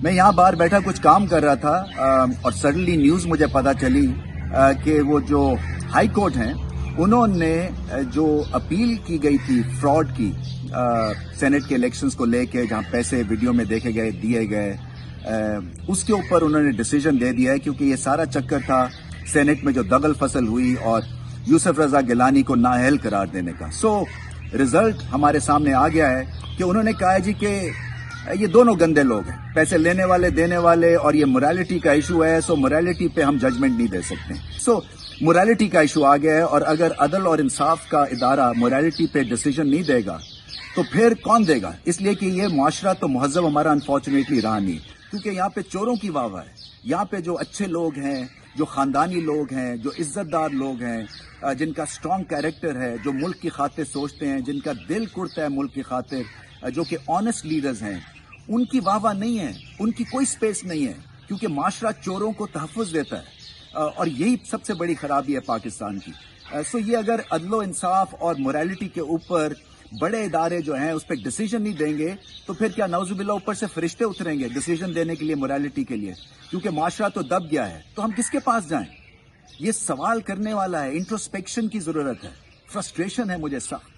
میں یہاں باہر بیٹھا کچھ کام کر رہا تھا اور سڈنلی نیوز مجھے پتا چلی کہ وہ جو ہائی کورٹ ہیں انہوں نے جو اپیل کی گئی تھی فراڈ کی سینٹ کے الیکشنز کو لے کے، جہاں پیسے ویڈیو میں دیکھے گئے دیے گئے، اس کے اوپر انہوں نے ڈیسیجن دے دیا ہے، کیونکہ یہ سارا چکر تھا سینٹ میں جو دغل فصل ہوئی اور یوسف رضا گیلانی کو نااہل قرار دینے کا۔ سو رزلٹ ہمارے سامنے آ گیا ہے کہ انہوں نے کہا ہے جی کہ یہ دونوں گندے لوگ ہیں، پیسے لینے والے دینے والے، اور یہ موریلٹی کا ایشو ہے، سو موریلٹی پہ ہم ججمنٹ نہیں دے سکتے۔ سو موریلٹی کا ایشو آ گیا ہے، اور اگر عدل اور انصاف کا ادارہ موریلٹی پہ ڈیسیجن نہیں دے گا تو پھر کون دے گا؟ اس لیے کہ یہ معاشرہ تو مہذب ہمارا انفارچونیٹلی رہا نہیں، کیونکہ یہاں پہ چوروں کی واہ واہ ہے۔ یہاں پہ جو اچھے لوگ ہیں، جو خاندانی لوگ ہیں، جو عزت دار لوگ ہیں، جن کا اسٹرانگ کیریکٹر ہے، جو ملک کی خاطر سوچتے ہیں، جن کا دل کڑتا ہے ملک کی خاطر، جو کہ آنےسٹ لیڈرز ہیں، ان کی واہ واہ نہیں ہے، ان کی کوئی سپیس نہیں ہے، کیونکہ معاشرہ چوروں کو تحفظ دیتا ہے، اور یہی سب سے بڑی خرابی ہے پاکستان کی۔ سو یہ اگر عدل و انصاف اور موریلٹی کے اوپر بڑے ادارے جو ہیں اس پہ ڈیسیجن نہیں دیں گے تو پھر کیا نعوذ باللہ اوپر سے فرشتے اتریں گے ڈیسیجن دینے کے لیے موریلٹی کے لیے؟ کیونکہ معاشرہ تو دب گیا ہے، تو ہم کس کے پاس جائیں؟ یہ سوال کرنے والا ہے، انٹروسپیکشن کی ضرورت ہے، فرسٹریشن ہے مجھے سخت۔